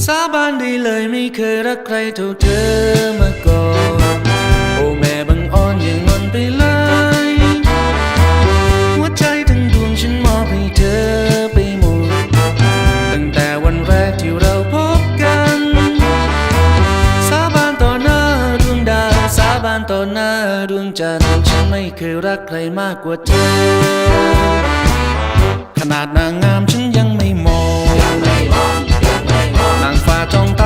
สาบานได้เลยไม่เคยรักใครเท่าเธอมาก่อนโอ้แม่บังอ่อนอย่างงอนไปเลยหัวใจทั้งดวงฉันมอบให้เธอไปหมดตั้งแต่วันแรกที่เราพบกันสาบานต่อหน้าดวงดาวสาบานต่อหน้าดวงจันทร์ฉันไม่เคยรักใครมากกว่าเธอขนาดนางงามฉันยังไม่มองนางฟ้าจ้องตา